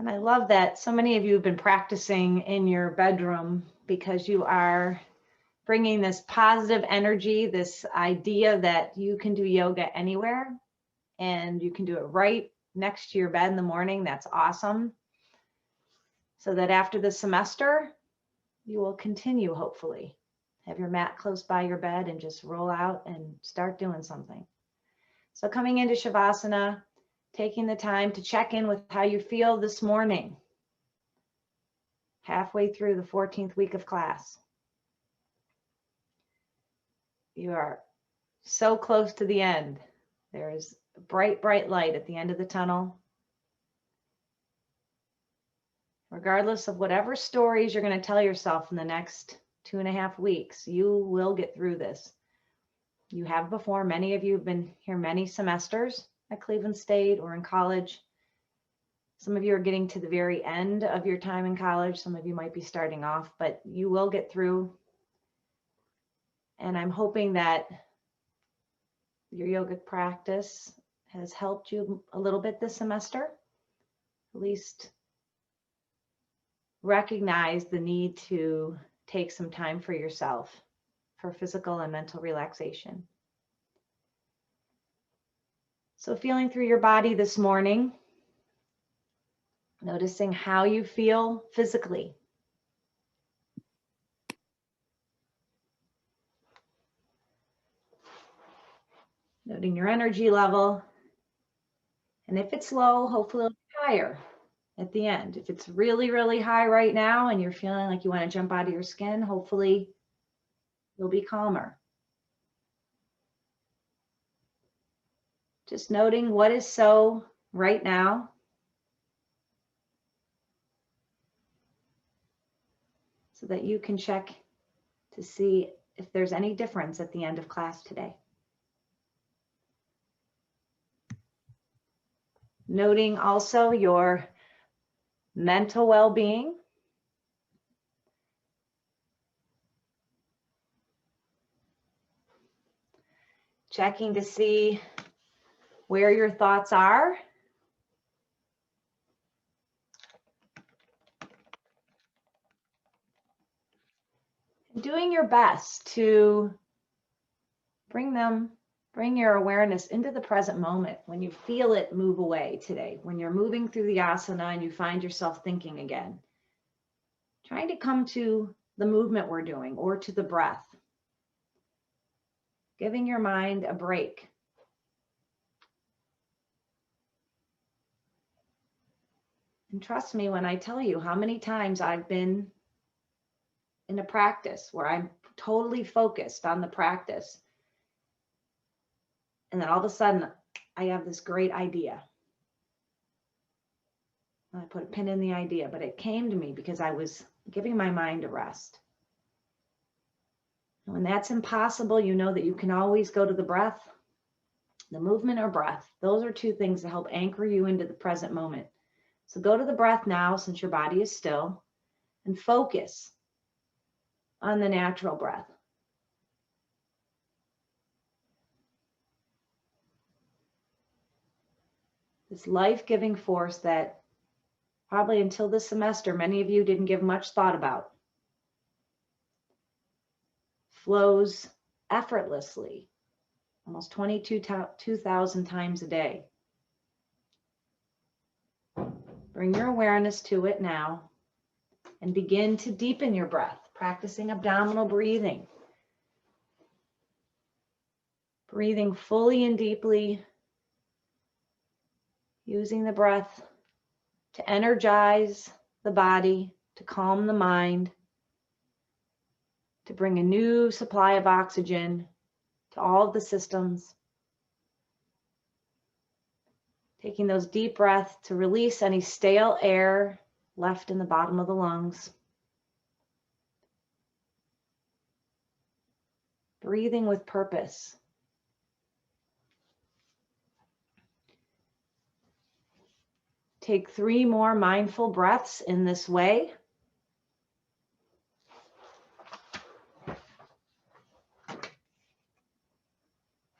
And I love that so many of you have been practicing in your bedroom because you are bringing this positive energy, this idea that you can do yoga anywhere and you can do it right next to your bed in the morning. That's awesome. So that after the semester, you will continue, hopefully. Have your mat close by your bed and just roll out and start doing something. So coming into Shavasana, taking the time to check in with how you feel this morning, halfway through the 14th week of class. You are so close to the end. There is a bright, bright light at the end of the tunnel. Regardless of whatever stories you're going to tell yourself in the next 2.5 weeks, you will get through this. You have before. Many of you have been here many semesters at Cleveland State or in college. Some of you are getting to the very end of your time in college. Some of you might be starting off, but you will get through. And I'm hoping that your yoga practice has helped you a little bit this semester. At least recognize the need to take some time for yourself for physical and mental relaxation. So feeling through your body this morning, noticing how you feel physically. Noting your energy level. And if it's low, hopefully it'll be higher at the end. If it's really, really high right now and you're feeling like you want to jump out of your skin, hopefully you'll be calmer. Just noting what is so right now. So that you can check to see if there's any difference at the end of class today. Noting also your mental well-being. Checking to see where your thoughts are. Doing your best to bring your awareness into the present moment when you feel it move away today, when you're moving through the asana and you find yourself thinking again. Trying to come to the movement we're doing or to the breath. Giving your mind a break. And trust me when I tell you how many times I've been in a practice where I'm totally focused on the practice. And then all of a sudden, I have this great idea. And I put a pin in the idea, but it came to me because I was giving my mind a rest. And when that's impossible, you know that you can always go to the breath, the movement or breath. Those are two things that help anchor you into the present moment. So go to the breath now, since your body is still, and focus on the natural breath. This life-giving force that probably until this semester, many of you didn't give much thought about. Flows effortlessly, almost 22,000 times a day. Bring your awareness to it now and begin to deepen your breath, practicing abdominal breathing. Breathing fully and deeply, using the breath to energize the body, to calm the mind, to bring a new supply of oxygen to all of the systems. Taking those deep breaths to release any stale air left in the bottom of the lungs. Breathing with purpose. Take 3 more mindful breaths in this way.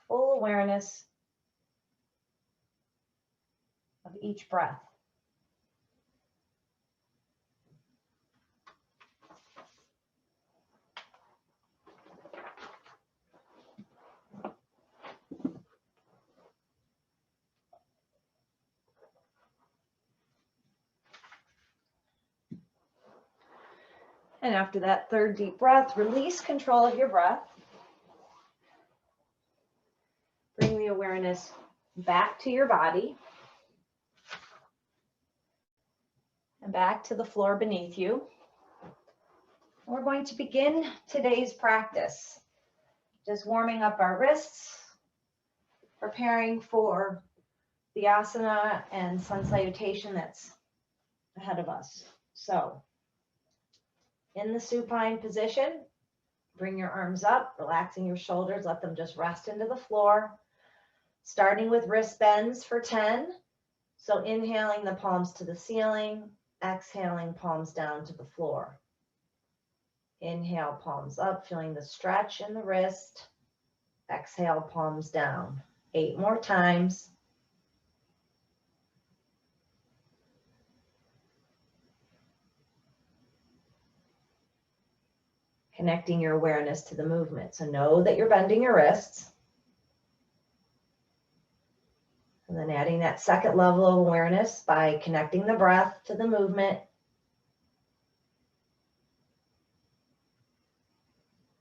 Full awareness of each breath. And after that third deep breath, release control of your breath. Bring the awareness back to your body and back to the floor beneath you. We're going to begin today's practice. Just warming up our wrists, preparing for the asana and sun salutation that's ahead of us. So, in the supine position, bring your arms up, relaxing your shoulders, let them just rest into the floor. Starting with wrist bends for 10. So inhaling the palms to the ceiling, exhaling palms down to the floor. Inhale, palms up, feeling the stretch in the wrist. Exhale, palms down. 8 more times. Connecting your awareness to the movement. So know that you're bending your wrists. And then adding that second level of awareness by connecting the breath to the movement.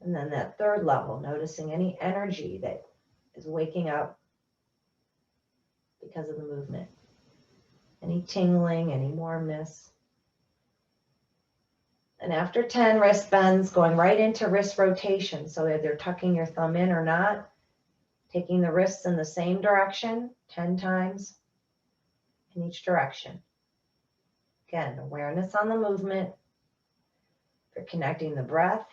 And then that third level, noticing any energy that is waking up because of the movement. Any tingling, any warmness. And after 10 wrist bends, going right into wrist rotation. So either tucking your thumb in or not, taking the wrists in the same direction 10 times in each direction. Again, awareness on the movement. If you're connecting the breath,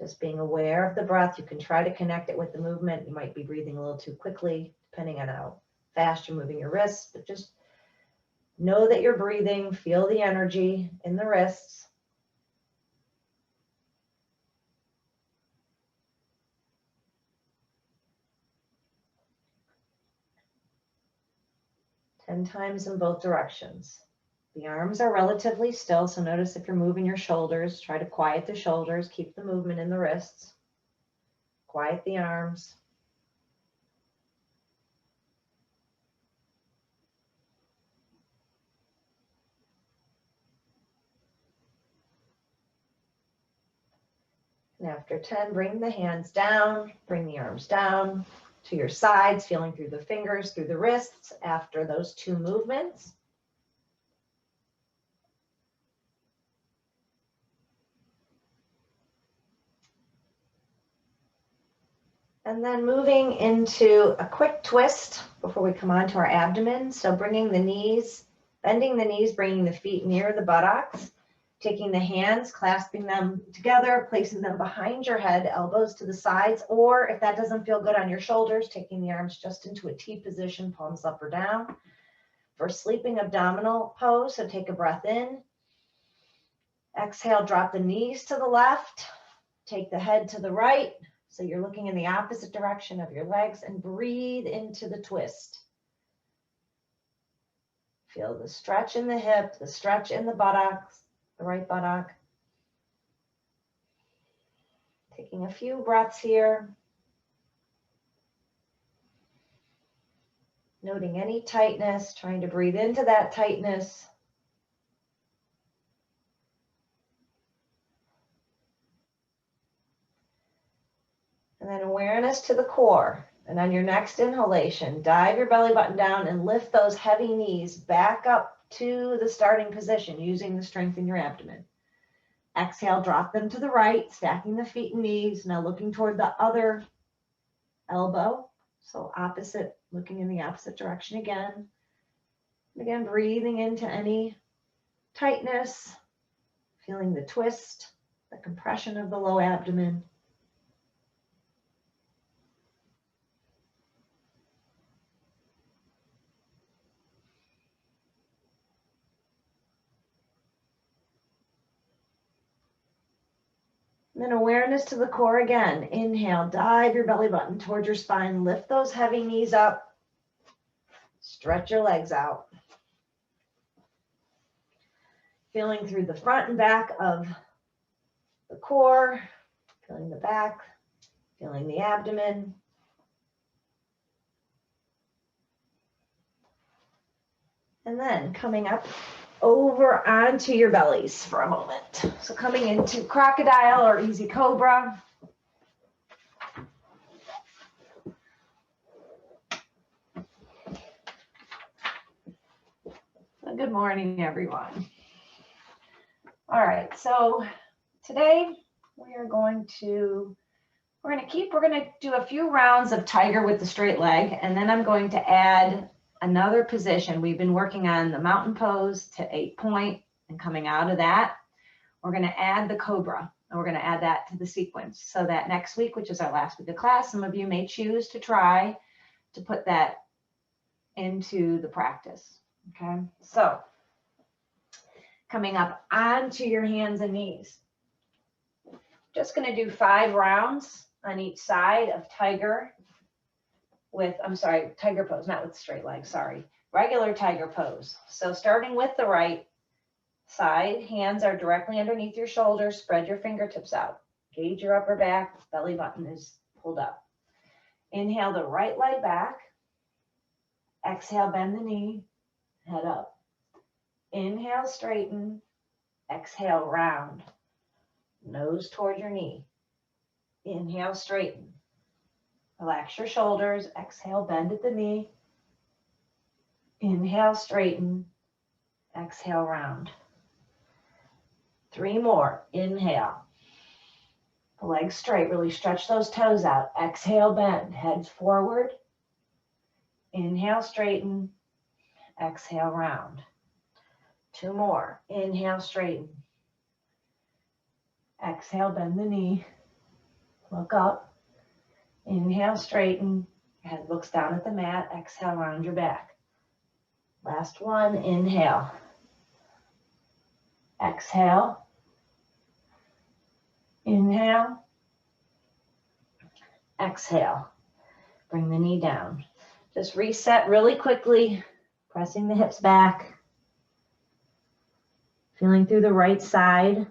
just being aware of the breath. You can try to connect it with the movement. You might be breathing a little too quickly, depending on how fast you're moving your wrists, but just know that you're breathing. Feel the energy in the wrists. Ten times in both directions. The arms are relatively still, so notice if you're moving your shoulders, try to quiet the shoulders, keep the movement in the wrists. Quiet the arms. And after 10, bring the hands down, bring the arms down to your sides, feeling through the fingers, through the wrists after those 2 movements. And then moving into a quick twist before we come on to our abdomen. So bringing the knees, bending the knees, bringing the feet near the buttocks, taking the hands, clasping them together, placing them behind your head, elbows to the sides, or if that doesn't feel good on your shoulders, taking the arms just into a T position, palms up or down. For sleeping abdominal pose, so take a breath in. Exhale, drop the knees to the left, take the head to the right. So you're looking in the opposite direction of your legs and breathe into the twist. Feel the stretch in the hip, the stretch in the buttocks, the right buttock. Taking a few breaths here. Noting any tightness, trying to breathe into that tightness. And then awareness to the core. And on your next inhalation, dive your belly button down and lift those heavy knees back up to the starting position using the strength in your abdomen. Exhale, drop them to the right, stacking the feet and knees. Now looking toward the other elbow. So opposite, looking in the opposite direction again. And again, breathing into any tightness, feeling the twist, the compression of the low abdomen. And then awareness to the core again. Inhale, dive your belly button towards your spine. Lift those heavy knees up. Stretch your legs out. Feeling through the front and back of the core. Feeling the back. Feeling the abdomen. And then coming up over onto your bellies for a moment. So coming into crocodile or easy cobra. Good morning, everyone. All right, so today we're going to do a few rounds of tiger with the straight leg, and then I'm going to add another position. We've been working on the mountain pose to 8-point, and coming out of that, we're going to add the cobra, and we're going to add that to the sequence, so that next week, which is our last week of class, some of you may choose to try to put that into the practice. Okay, so coming up onto your hands and knees. Just going to do 5 rounds on each side of tiger with, tiger pose, not with straight legs, regular tiger pose. So starting with the right side, hands are directly underneath your shoulders, spread your fingertips out. Gauge your upper back, belly button is pulled up. Inhale the right leg back. Exhale, bend the knee, head up. Inhale, straighten. Exhale, round. Nose toward your knee. Inhale, straighten. Relax your shoulders. Exhale, bend at the knee. Inhale, straighten. Exhale, round. 3 more. Inhale. The legs straight. Really stretch those toes out. Exhale, bend. Head forward. Inhale, straighten. Exhale, round. 2 more. Inhale, straighten. Exhale, bend the knee. Look up. Inhale, straighten. Head looks down at the mat. Exhale, round your back. Last one. Inhale. Exhale. Inhale. Exhale. Bring the knee down. Just reset really quickly, pressing the hips back. Feeling through the right side.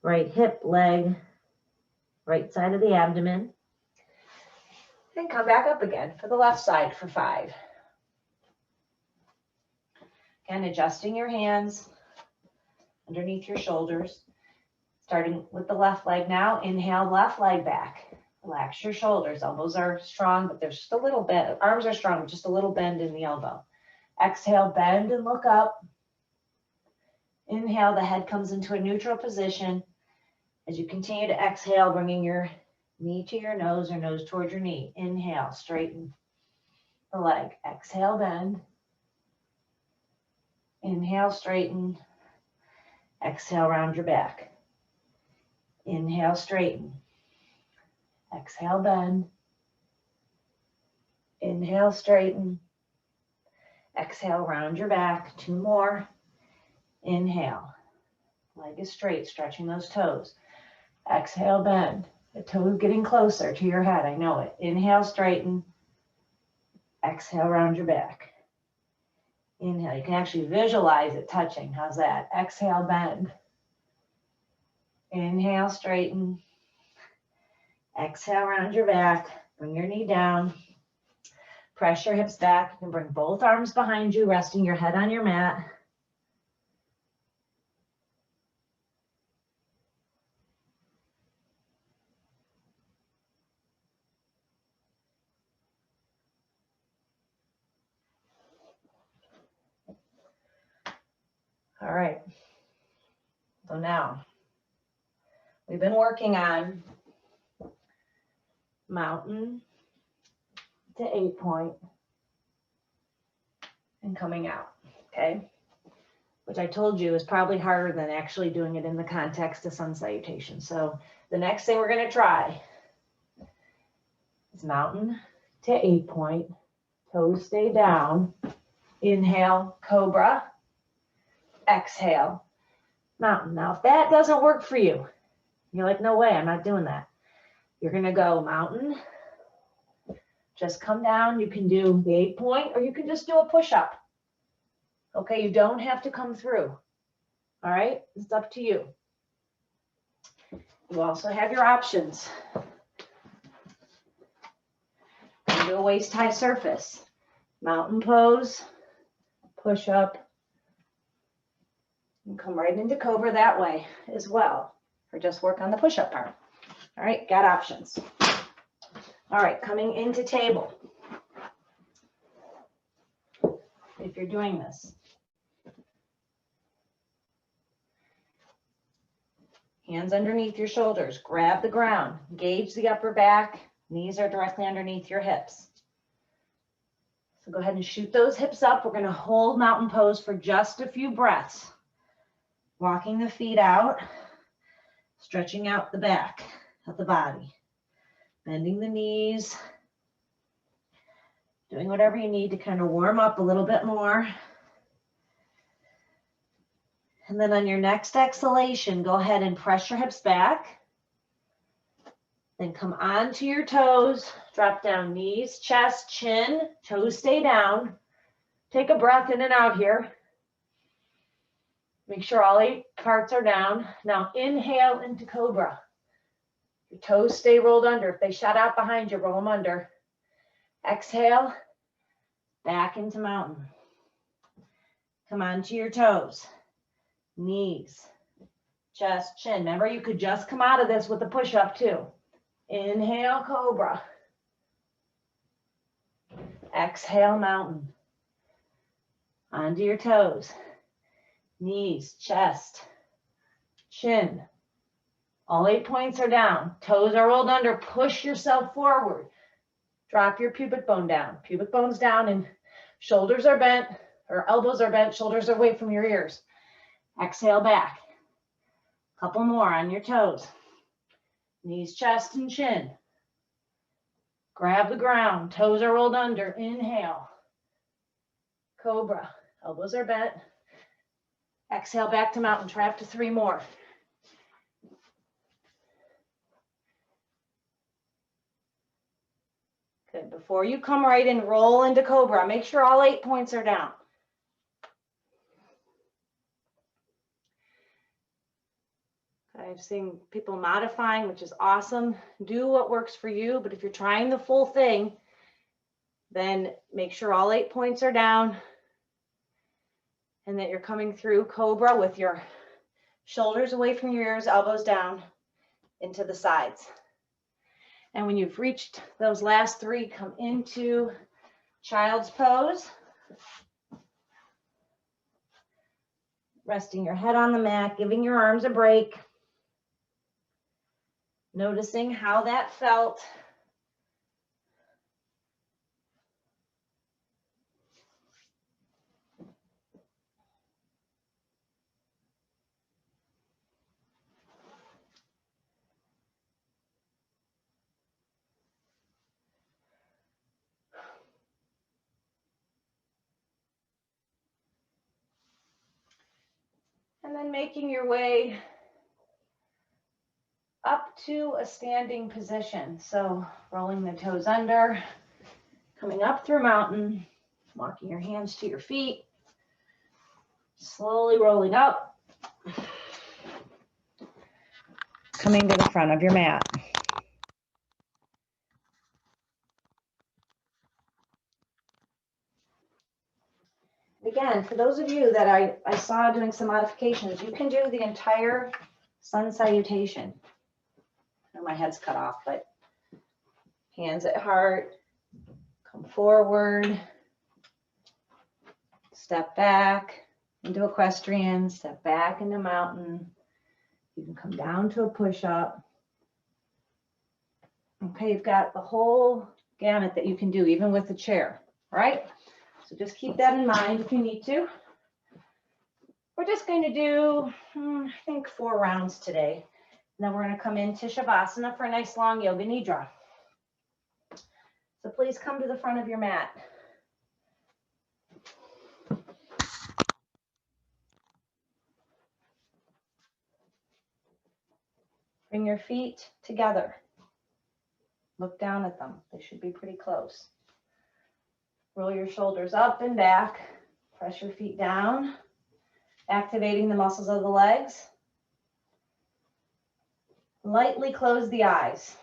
Right hip, leg, right side of the abdomen. And come back up again for the left side for 5. Again, adjusting your hands underneath your shoulders. Starting with the left leg now. Inhale, left leg back. Relax your shoulders. Elbows are strong, but there's just a little bend. Arms are strong, just a little bend in the elbow. Exhale, bend and look up. Inhale, the head comes into a neutral position. As you continue to exhale, bringing your knee to your nose or nose towards your knee. Inhale, straighten the leg. Exhale, bend. Inhale, straighten. Exhale, round your back. Inhale, straighten. Exhale, bend. Inhale, straighten. Exhale, round your back. 2 more. Inhale. Leg is straight, stretching those toes. Exhale, bend. The toe is getting closer to your head. I know it. Inhale, straighten. Exhale, round your back. Inhale. You can actually visualize it touching. How's that? Exhale, bend. Inhale, straighten. Exhale, round your back. Bring your knee down. Press your hips back. You can bring both arms behind you, resting your head on your mat. All right. So now, we've been working on mountain to 8-point and coming out, okay? Which I told you is probably harder than actually doing it in the context of sun salutation. So the next thing we're going to try is mountain to 8-point, toes stay down. Inhale, cobra. Exhale, mountain. Now, if that doesn't work for you, you're like, no way, I'm not doing that. You're going to go mountain. Just come down. You can do the 8-point, or you can just do a push-up. Okay, you don't have to come through. All right, it's up to you. You also have your options. Do a waist-high surface. Mountain pose, push up, and come right into cobra that way as well, or just work on the push-up part. All right, got options. All right, coming into table. If you're doing this, hands underneath your shoulders, grab the ground, engage the upper back, knees are directly underneath your hips. So go ahead and shoot those hips up. We're going to hold mountain pose for just a few breaths. Walking the feet out, stretching out the back of the body, bending the knees, doing whatever you need to kind of warm up a little bit more. And then on your next exhalation, go ahead and press your hips back. Then come onto your toes, drop down knees, chest, chin, toes stay down. Take a breath in and out here. Make sure all 8 parts are down. Now inhale into cobra. Your toes stay rolled under. If they shut out behind you, roll them under. Exhale, back into mountain. Come onto your toes, knees, chest, chin. Remember, you could just come out of this with a push-up too. Inhale, cobra. Exhale, mountain. Onto your toes, knees, chest, chin. All 8 points are down. Toes are rolled under. Push yourself forward. Drop your pubic bone down. Pubic bone's down and shoulders are bent, or elbows are bent, shoulders are away from your ears. Exhale back. Couple more on your toes. Knees, chest, and chin. Grab the ground. Toes are rolled under. Inhale. Cobra. Elbows are bent. Exhale back to mountain. Try up to 3 more. Good. Before you come right in, roll into cobra. Make sure all 8 points are down. I've seen people modifying, which is awesome. Do what works for you, but if you're trying the full thing, then make sure all 8 points are down and that you're coming through cobra with your shoulders away from your ears, elbows down into the sides. And when you've reached those last 3, come into child's pose. Resting your head on the mat, giving your arms a break. Noticing how that felt. And then making your way up to a standing position. So rolling the toes under, coming up through mountain, walking your hands to your feet, slowly rolling up, coming to the front of your mat. Again, for those of you that I saw doing some modifications, you can do the entire sun salutation. I know my head's cut off, but hands at heart, come forward, step back into equestrian, step back into mountain. You can come down to a push-up. Okay, you've got the whole gamut that you can do, even with the chair, right? So just keep that in mind if you need to. We're just going to do, I think, 4 rounds today. And then we're going to come into Shavasana for a nice long Yoga Nidra. So please come to the front of your mat. Bring your feet together. Look down at them. They should be pretty close. Roll your shoulders up and back. Press your feet down, activating the muscles of the legs. Lightly close the eyes.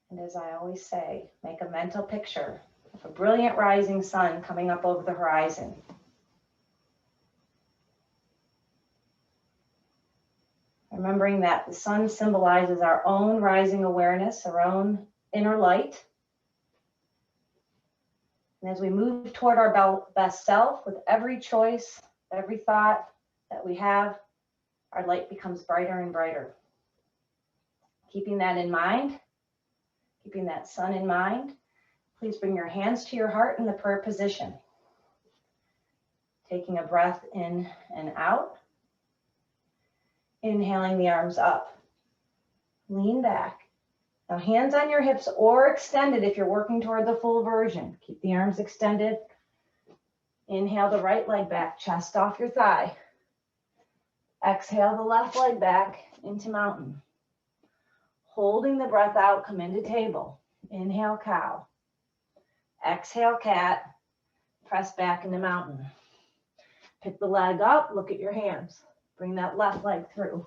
And as I always say, make a mental picture a brilliant rising sun coming up over the horizon. Remembering that the sun symbolizes our own rising awareness, our own inner light. And as we move toward our best self with every choice, every thought that we have, our light becomes brighter and brighter. Keeping that in mind, keeping that sun in mind, please bring your hands to your heart in the prayer position. Taking a breath in and out. Inhaling the arms up. Lean back. Now hands on your hips or extended if you're working toward the full version. Keep the arms extended. Inhale the right leg back, chest off your thigh. Exhale the left leg back into mountain. Holding the breath out, come into table. Inhale cow. Exhale cat. Press back into mountain. Pick the leg up, look at your hands. Bring that left leg through.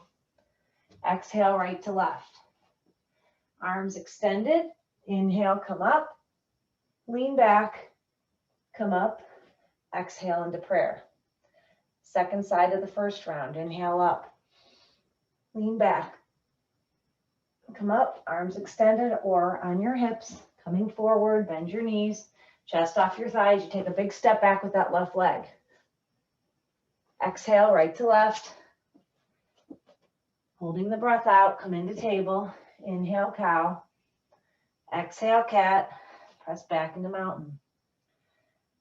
Exhale right to left. Arms extended. Inhale, come up. Lean back. Come up. Exhale into prayer. Second side of the first round. Inhale up. Lean back. Come up. Arms extended or on your hips. Coming forward. Bend your knees. Chest off your thighs. You take a big step back with that left leg. Exhale right to left. Holding the breath out, come into table. Inhale, cow. Exhale, cat. Press back into mountain.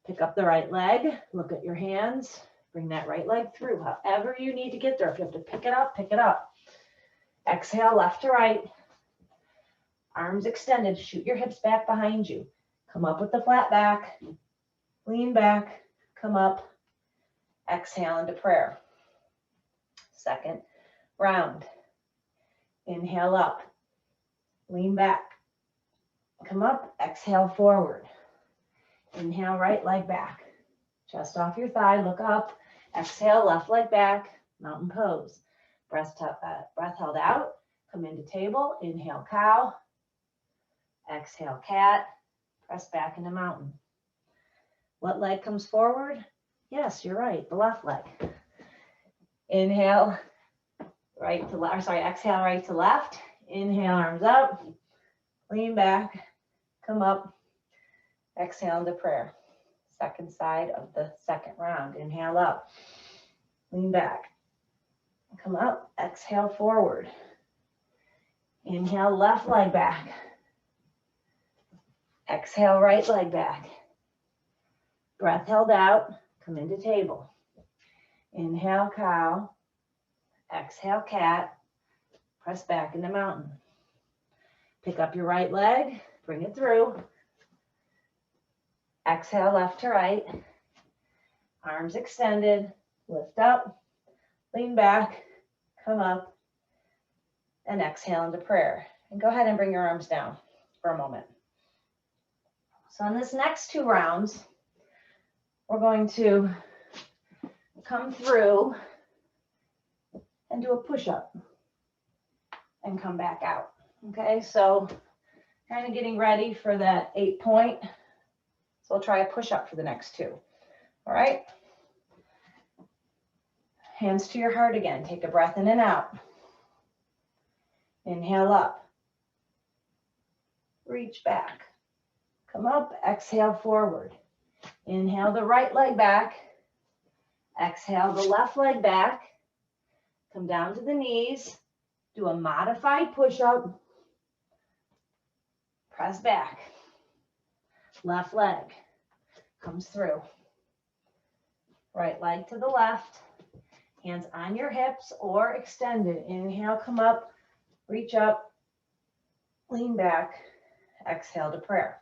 Pick up the right leg. Look at your hands. Bring that right leg through. However you need to get there. If you have to pick it up, pick it up. Exhale, left to right. Arms extended. Shoot your hips back behind you. Come up with the flat back. Lean back. Come up. Exhale into prayer. Second round. Inhale up. Lean back. Come up. Exhale forward. Inhale right leg back. Chest off your thigh. Look up. Exhale left leg back. Mountain pose. Breath held out. Come into table. Inhale cow. Exhale cat. Press back into mountain. What leg comes forward? Yes, you're right. The left leg. Inhale. Right to left, sorry, exhale right to left. Inhale, arms up. Lean back. Come up. Exhale into prayer. Second side of the second round. Inhale up. Lean back. Come up. Exhale forward. Inhale, left leg back. Exhale, right leg back. Breath held out. Come into table. Inhale, cow. Exhale, cat. Press back into mountain. Pick up your right leg. Bring it through. Exhale, left to right. Arms extended. Lift up. Lean back. Come up. And exhale into prayer. And go ahead and bring your arms down for a moment. So in this next two rounds, we're going to come through and do a push-up and come back out. Okay, so kind of getting ready for that 8-point. So we'll try a push-up for the next two. All right. Hands to your heart again. Take a breath in and out. Inhale up. Reach back. Come up. Exhale forward. Inhale the right leg back. Exhale the left leg back. Come down to the knees. Do a modified push-up. Press back. Left leg comes through. Right leg to the left. Hands on your hips or extended. Inhale, come up, reach up, lean back, exhale to prayer.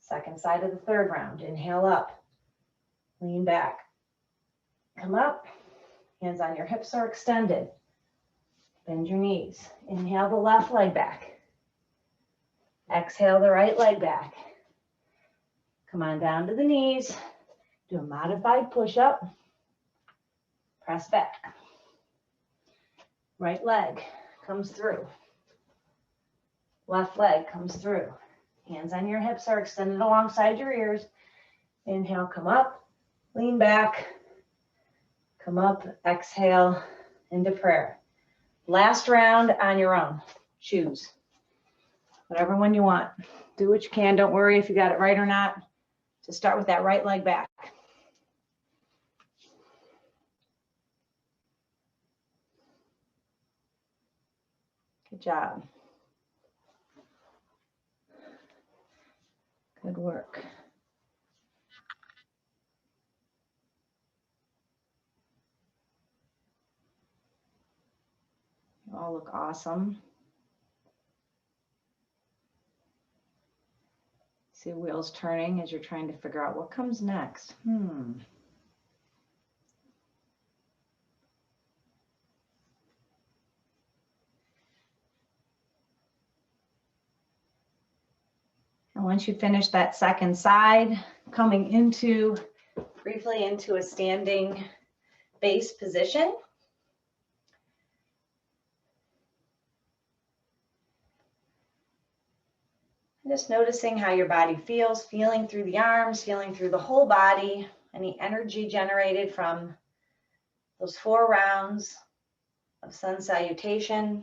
Second side of the third round. Inhale up, lean back, come up, hands on your hips or extended. Bend your knees. Inhale the left leg back. Exhale the right leg back. Come on down to the knees. Do a modified push-up. Press back. Right leg comes through. Left leg comes through. Hands on your hips are extended alongside your ears. Inhale, come up, lean back, come up, exhale into prayer. Last round on your own. Choose whatever one you want. Do what you can. Don't worry if you got it right or not. Just start with that right leg back. Good job. Good work. You all look awesome. See wheels turning as you're trying to figure out what comes next. And once you finish that second side, coming into briefly into a standing base position. Just noticing how your body feels, feeling through the arms, feeling through the whole body, any energy generated from those 4 rounds of sun salutation.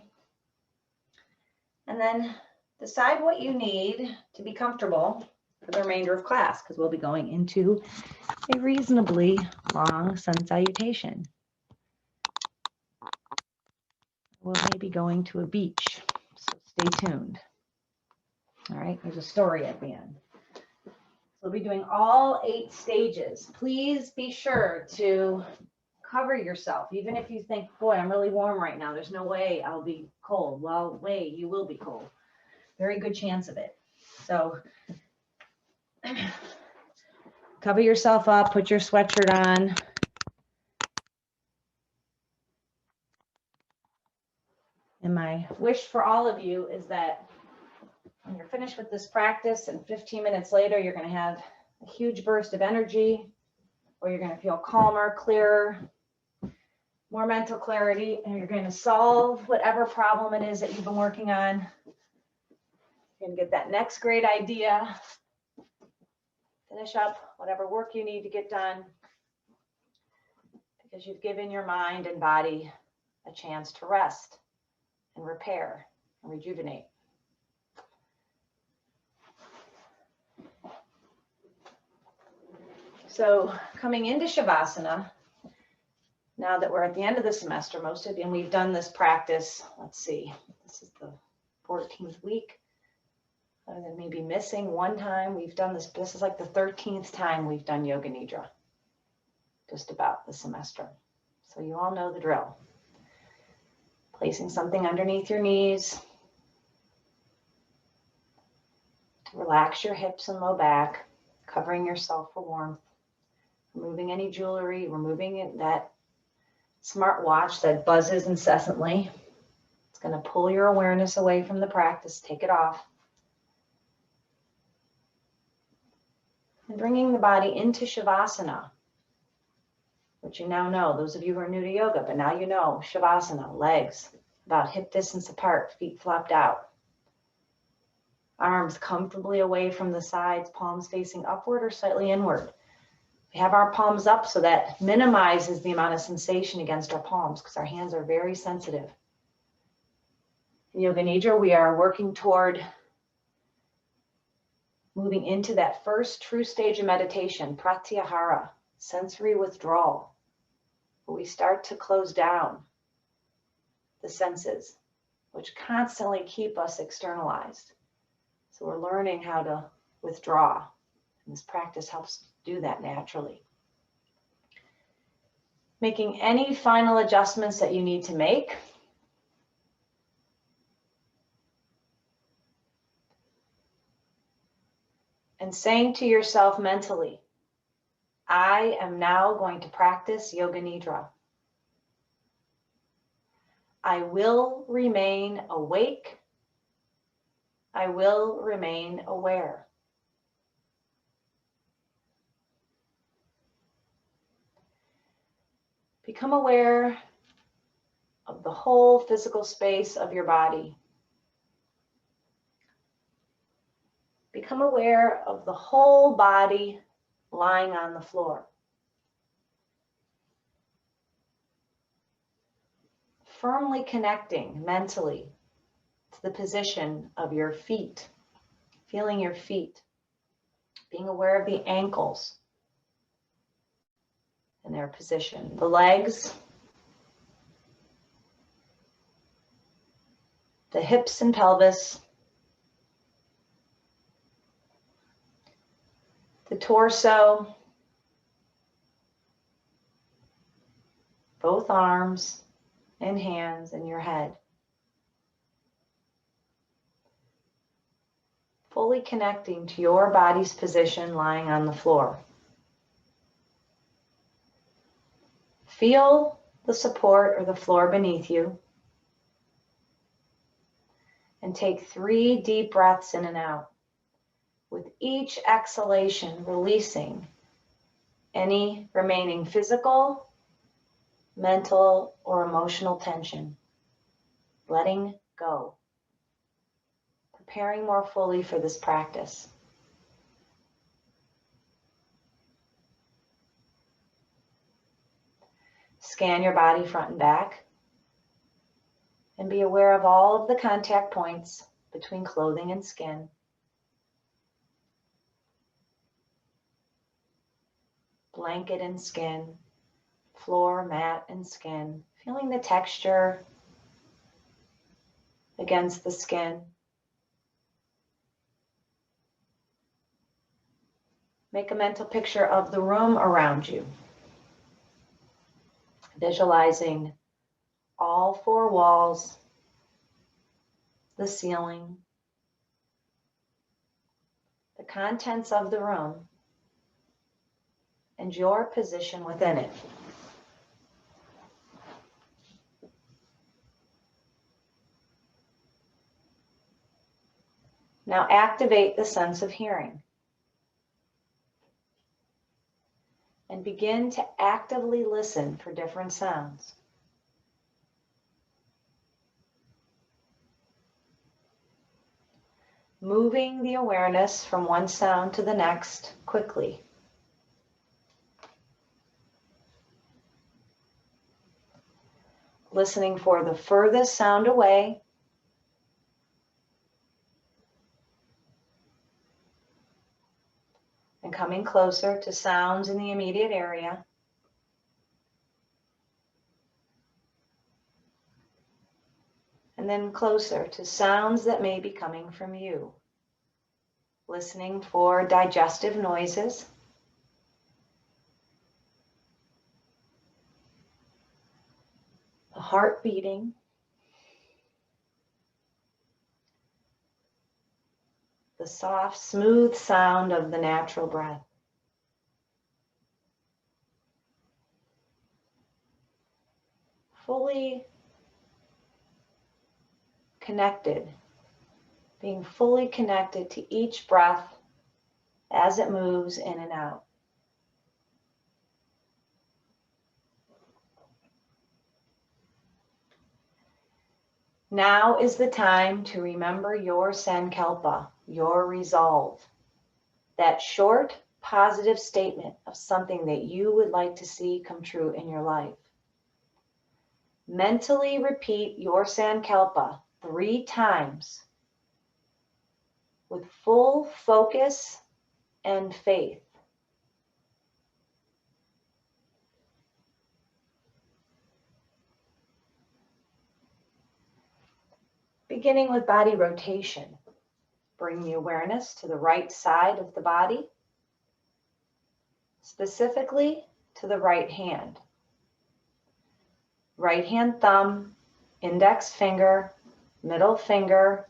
And then decide what you need to be comfortable for the remainder of class, because we'll be going into a reasonably long sun salutation. We'll maybe going to a beach, so stay tuned. All right, there's a story at the end. So we'll be doing all 8 stages. Please be sure to cover yourself, even if you think, boy, I'm really warm right now. There's no way I'll be cold. Well, wait, you will be cold. Very good chance of it. So cover yourself up, put your sweatshirt on. And my wish for all of you is that when you're finished with this practice and 15 minutes later, you're going to have a huge burst of energy, or you're going to feel calmer, clearer, more mental clarity, and you're going to solve whatever problem it is that you've been working on. You're going to get that next great idea, finish up whatever work you need to get done, because you've given your mind and body a chance to rest and repair and rejuvenate. So coming into Shavasana, now that we're at the end of the semester, most of you, and we've done this practice, let's see, this is the 14th week. Other than maybe missing one time, we've done this. This is like the 13th time we've done Yoga Nidra, just about the semester. So you all know the drill. Placing something underneath your knees to relax your hips and low back, covering yourself for warmth, removing any jewelry, removing that smart watch that buzzes incessantly. It's going to pull your awareness away from the practice. Take it off. And bringing the body into Shavasana, which you now know, those of you who are new to yoga, but now you know Shavasana, legs about hip distance apart, feet flopped out, arms comfortably away from the sides, palms facing upward or slightly inward. We have our palms up so that minimizes the amount of sensation against our palms, because our hands are very sensitive. In Yoga Nidra, we are working toward moving into that first true stage of meditation, pratyahara, sensory withdrawal, where we start to close down the senses, which constantly keep us externalized. So we're learning how to withdraw, and this practice helps do that naturally. Making any final adjustments that you need to make. And saying to yourself mentally, I am now going to practice Yoga Nidra. I will remain awake. I will remain aware. Become aware of the whole physical space of your body. Become aware of the whole body lying on the floor. Firmly connecting mentally to the position of your feet, feeling your feet, being aware of the ankles and their position, the legs, the hips and pelvis, the torso, both arms and hands and your head. Fully connecting to your body's position lying on the floor. Feel the support or the floor beneath you. And take 3 deep breaths in and out. With each exhalation, releasing any remaining physical, mental, or emotional tension. Letting go. Preparing more fully for this practice. Scan your body front and back. And be aware of all of the contact points between clothing and skin. Blanket and skin, floor, mat, and skin. Feeling the texture against the skin. Make a mental picture of the room around you. Visualizing all 4 walls, the ceiling, the contents of the room, and your position within it. Now activate the sense of hearing. And begin to actively listen for different sounds. Moving the awareness from one sound to the next quickly. Listening for the furthest sound away. And coming closer to sounds in the immediate area. And then closer to sounds that may be coming from you. Listening for digestive noises. The heart beating. The soft, smooth sound of the natural breath. Fully connected, being fully connected to each breath as it moves in and out. Now is the time to remember your sankalpa, your resolve, that short, positive statement of something that you would like to see come true in your life. Mentally repeat your sankalpa 3 times with full focus and faith. Beginning with body rotation. Bring the awareness to the right side of the body, specifically to the right hand. Right hand thumb, index finger, middle finger,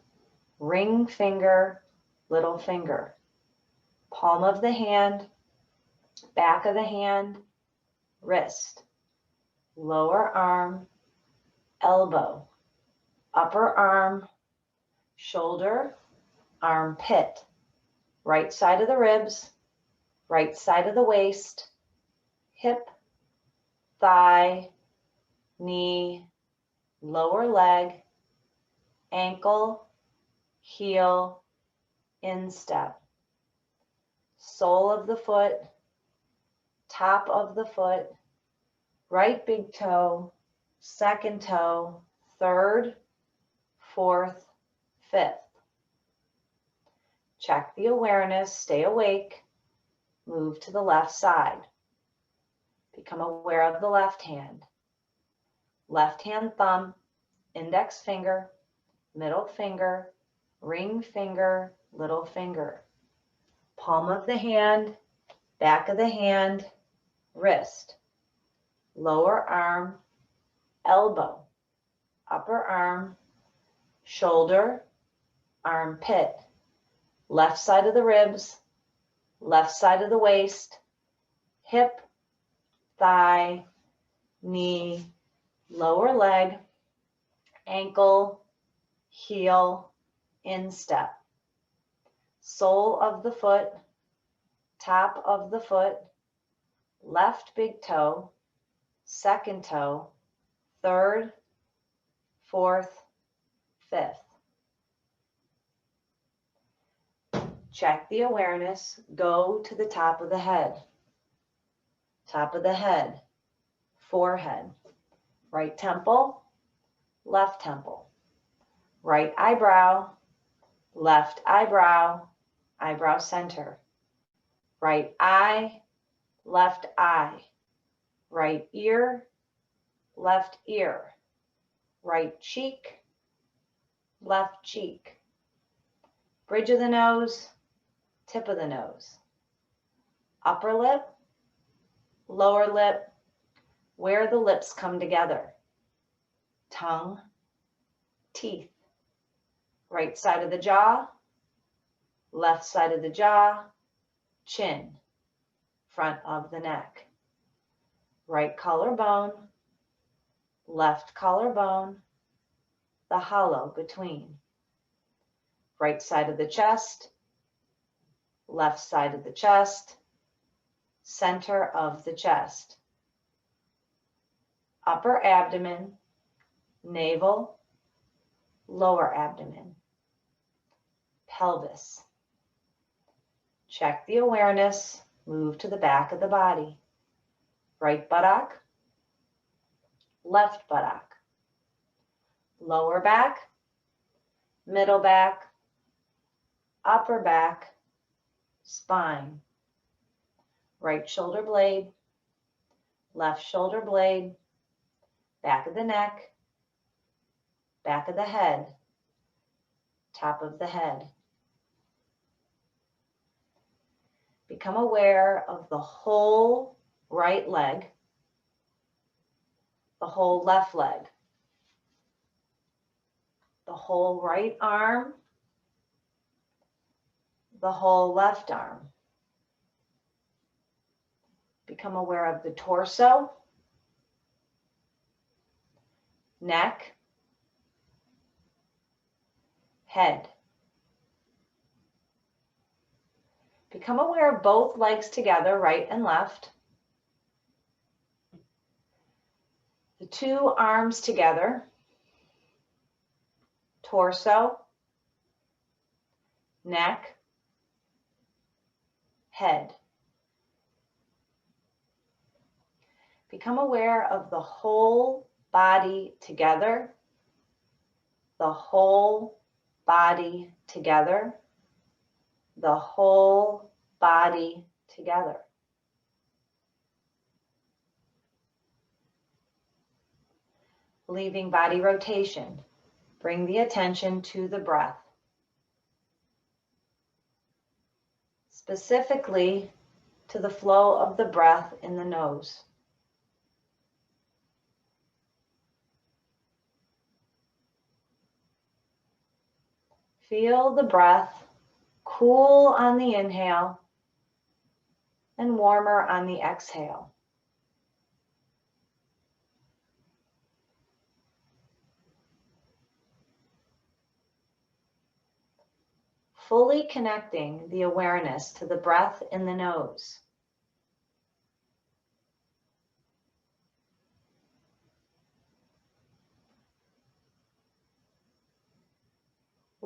ring finger, little finger. Palm of the hand, back of the hand, wrist, lower arm, elbow, upper arm, shoulder, armpit, right side of the ribs, right side of the waist, hip, thigh, knee, lower leg, ankle, heel, instep. Sole of the foot, top of the foot, right big toe, second toe, third, fourth, fifth. Check the awareness, stay awake, move to the left side. Become aware of the left hand thumb, index finger, middle finger, ring finger, little finger. Palm of the hand, back of the hand, wrist, lower arm, elbow, upper arm, shoulder, armpit, left side of the ribs, left side of the waist, hip, thigh, knee, lower leg, ankle, heel, instep. Sole of the foot, top of the foot, left big toe, second toe, third, fourth, fifth. Check the awareness, go to the top of the head. Top of the head, forehead, right temple, left temple, right eyebrow, left eyebrow, eyebrow center, right eye, left eye, right ear, left ear, right cheek, left cheek, bridge of the nose, tip of the nose, upper lip, lower lip, where the lips come together, tongue, teeth, right side of the jaw, left side of the jaw, chin, front of the neck, right collarbone, left collarbone, the hollow between, right side of the chest, left side of the chest, center of the chest, upper abdomen, navel, lower abdomen, pelvis. Check the awareness, move to the back of the body, right buttock, left buttock, lower back, middle back, upper back, spine, right shoulder blade, left shoulder blade, back of the neck, back of the head, top of the head. Become aware of the whole right leg, the whole left leg, the whole right arm, the whole left arm. Become aware of the torso, neck, head. Become aware of both legs together, right and left. The two arms together, torso, neck, head. Become aware of the whole body together, the whole body together, the whole body together. Leaving body rotation, bring the attention to the breath. Specifically to the flow of the breath in the nose. Feel the breath cool on the inhale and warmer on the exhale. Fully connecting the awareness to the breath in the nose.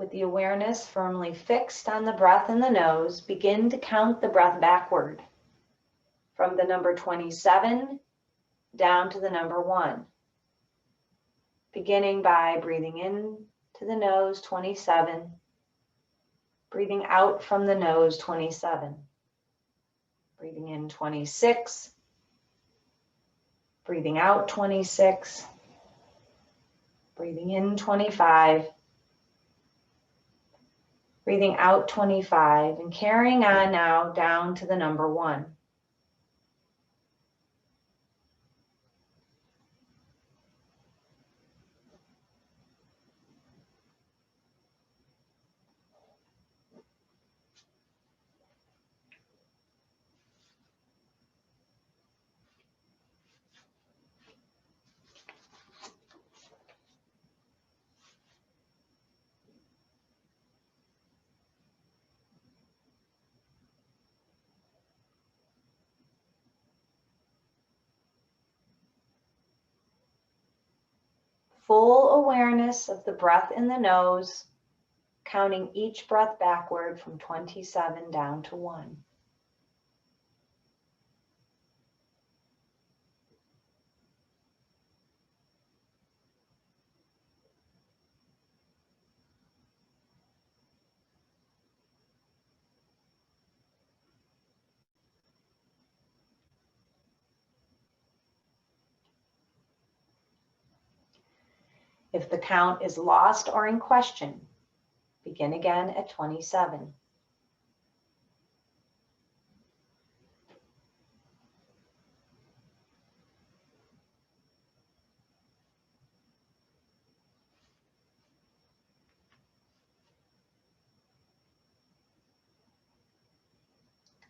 With the awareness firmly fixed on the breath in the nose, begin to count the breath backward from the number 27 down to the number 1. Beginning by breathing in to the nose, 27. Breathing out from the nose, 27. Breathing in, 26. Breathing out, 26. Breathing in, 25. Breathing out, 25. And carrying on now down to the number 1. Full awareness of the breath in the nose, counting each breath backward from 27 down to 1. If the count is lost or in question, begin again at 27.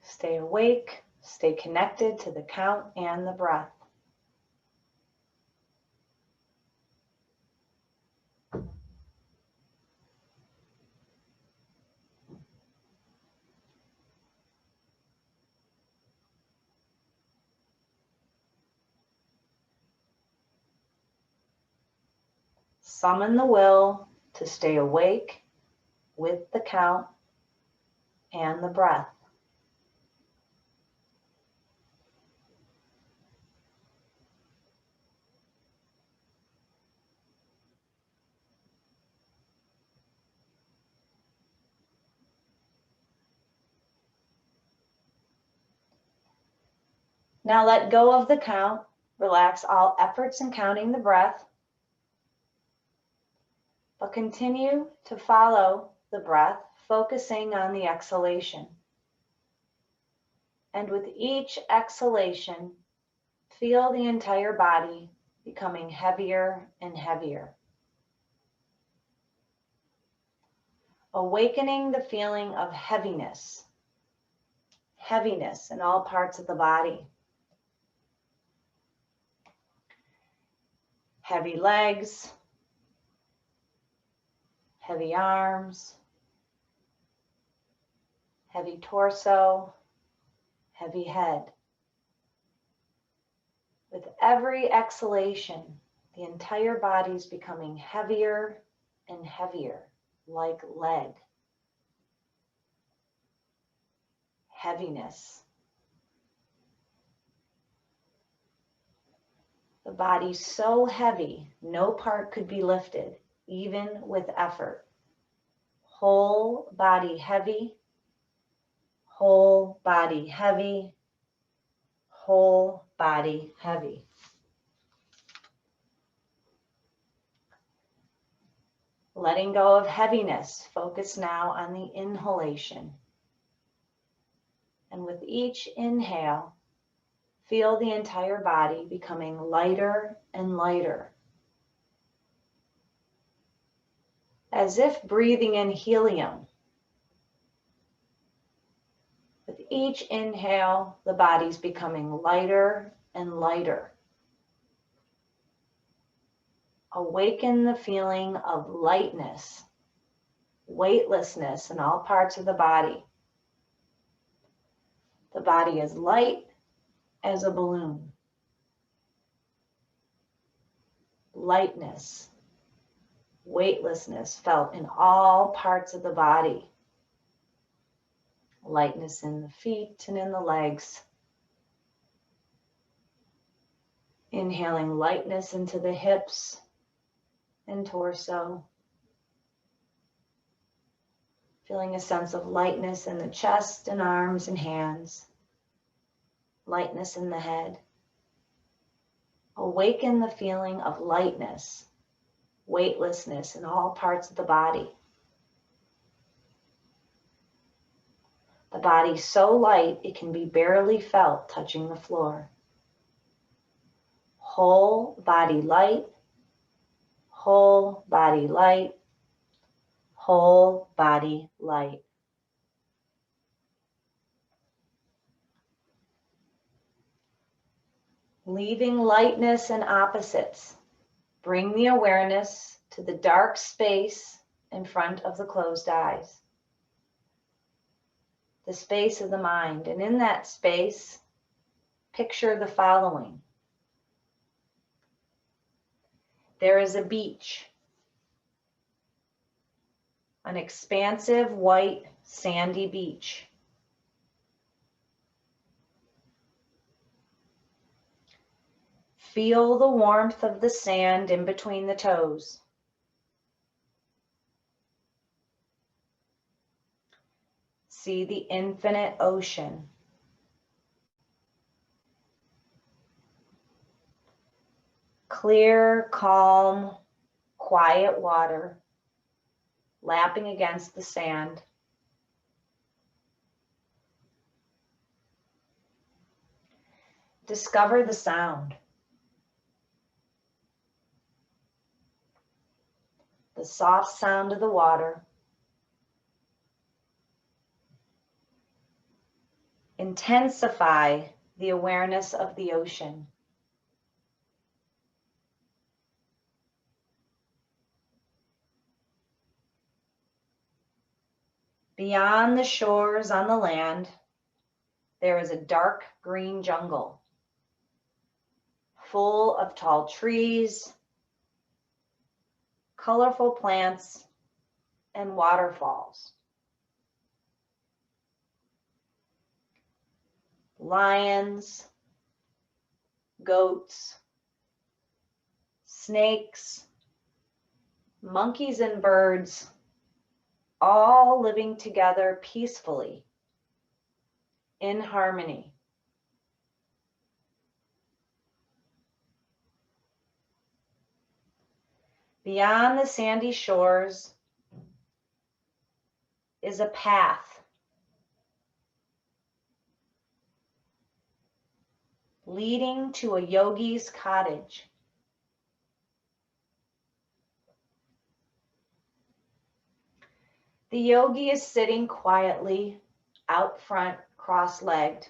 Stay awake, stay connected to the count and the breath. Summon the will to stay awake with the count and the breath. Now let go of the count. Relax all efforts in counting the breath, but continue to follow the breath, focusing on the exhalation. And with each exhalation, feel the entire body becoming heavier and heavier. Awakening the feeling of heaviness in all parts of the body. Heavy legs, heavy arms, heavy torso, heavy head. With every exhalation, the entire body is becoming heavier and heavier, like lead. Heaviness. The body so heavy, no part could be lifted, even with effort. Whole body heavy, whole body heavy, whole body heavy. Letting go of heaviness, focus now on the inhalation. And with each inhale, feel the entire body becoming lighter and lighter. As if breathing in helium. With each inhale, the body's becoming lighter and lighter. Awaken the feeling of lightness, weightlessness in all parts of the body. The body is light as a balloon. Lightness. weightlessness felt in all parts of the body. Lightness in the feet and in the legs. Inhaling lightness into the hips and torso. Feeling a sense of lightness in the chest and arms and hands. Lightness in the head. Awaken the feeling of lightness, weightlessness in all parts of the body. The body so light it can be barely felt touching the floor. Whole body light, whole body light, whole body light. Leaving lightness and opposites, bring the awareness to the dark space in front of the closed eyes. The space of the mind, and in that space, picture the following. There is a beach, an expansive white sandy beach. Feel the warmth of the sand in between the toes. See the infinite ocean. Clear, calm, quiet water lapping against the sand. Discover the sound. The soft sound of the water. Intensify the awareness of the ocean. Beyond the shores on the land, there is a dark green jungle, full of tall trees, colorful plants, and waterfalls. Lions, goats, snakes, monkeys and birds, all living together peacefully, in harmony. Beyond the sandy shores is a path leading to a yogi's cottage. The yogi is sitting quietly out front, cross-legged.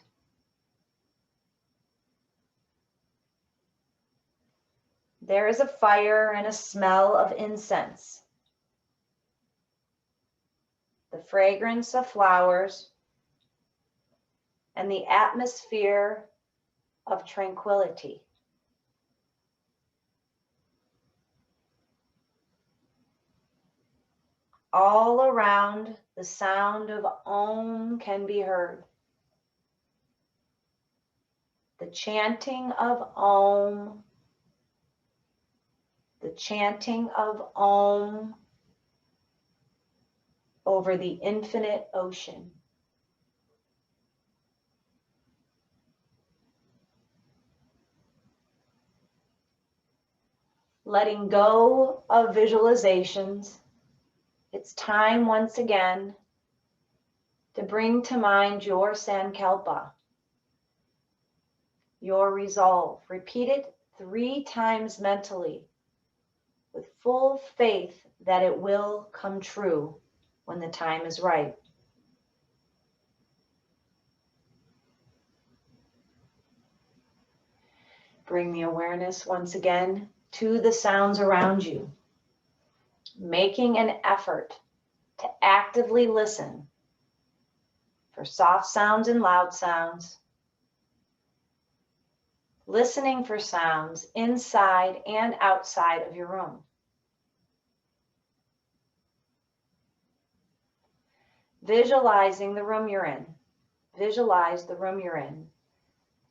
There is a fire and a smell of incense, the fragrance of flowers, and the atmosphere of tranquility. All around, the sound of Om can be heard. The chanting of Om, the chanting of Om over the infinite ocean. Letting go of visualizations, it's time once again to bring to mind your Sankalpa, your resolve. Repeat it 3 times mentally with full faith that it will come true when the time is right. Bring the awareness once again to the sounds around you, making an effort to actively listen for soft sounds and loud sounds, listening for sounds inside and outside of your room. Visualizing the room you're in. Visualize the room you're in.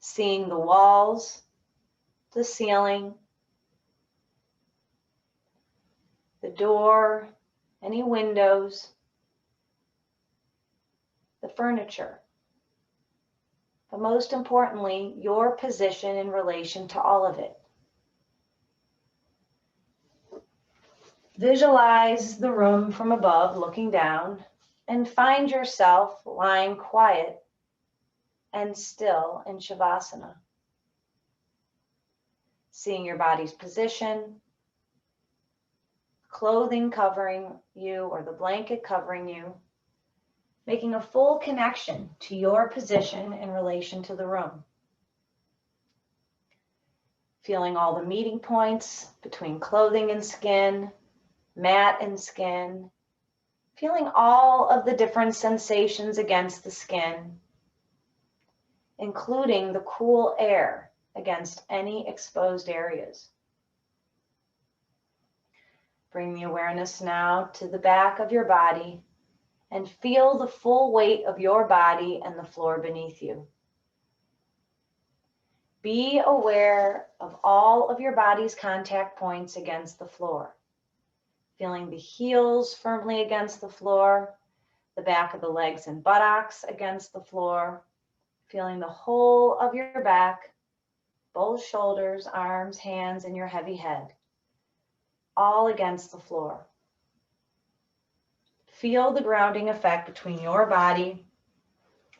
Seeing the walls, the ceiling, the door, any windows, the furniture. But most importantly, your position in relation to all of it. Visualize the room from above, looking down, and find yourself lying quiet and still in Shavasana. Seeing your body's position, clothing covering you or the blanket covering you, making a full connection to your position in relation to the room. Feeling all the meeting points between clothing and skin, mat and skin, feeling all of the different sensations against the skin, including the cool air against any exposed areas. Bring the awareness now to the back of your body and feel the full weight of your body and the floor beneath you. Be aware of all of your body's contact points against the floor. Feeling the heels firmly against the floor, the back of the legs and buttocks against the floor, feeling the whole of your back, both shoulders, arms, hands, and your heavy head, all against the floor. Feel the grounding effect between your body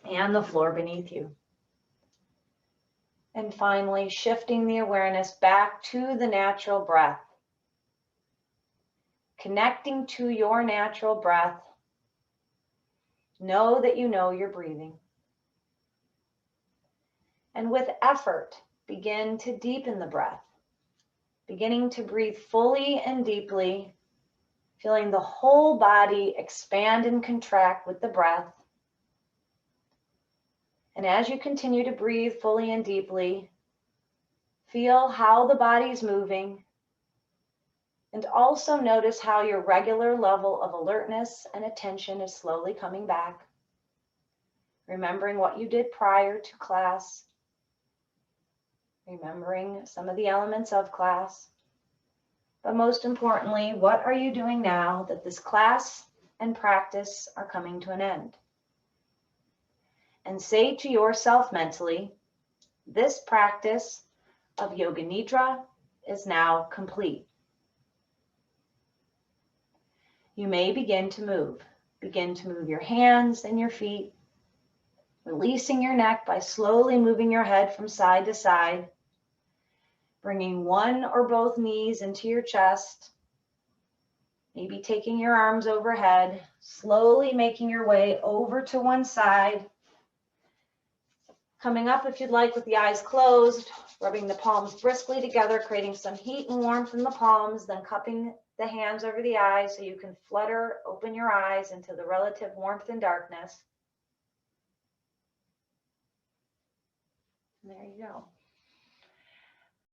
and the floor beneath you. And finally, shifting the awareness back to the natural breath. Connecting to your natural breath. Know that you know you're breathing. And with effort, begin to deepen the breath. Beginning to breathe fully and deeply, feeling the whole body expand and contract with the breath. And as you continue to breathe fully and deeply, feel how the body's moving. And also notice how your regular level of alertness and attention is slowly coming back. Remembering what you did prior to class. Remembering some of the elements of class. But most importantly, what are you doing now that this class and practice are coming to an end? And say to yourself mentally, this practice of Yoga Nidra is now complete. You may begin to move. Begin to move your hands and your feet, releasing your neck by slowly moving your head from side to side, bringing one or both knees into your chest, maybe taking your arms overhead, slowly making your way over to one side, coming up if you'd like with the eyes closed, rubbing the palms briskly together, creating some heat and warmth in the palms, then cupping the hands over the eyes so you can flutter, open your eyes into the relative warmth and darkness. And there you go.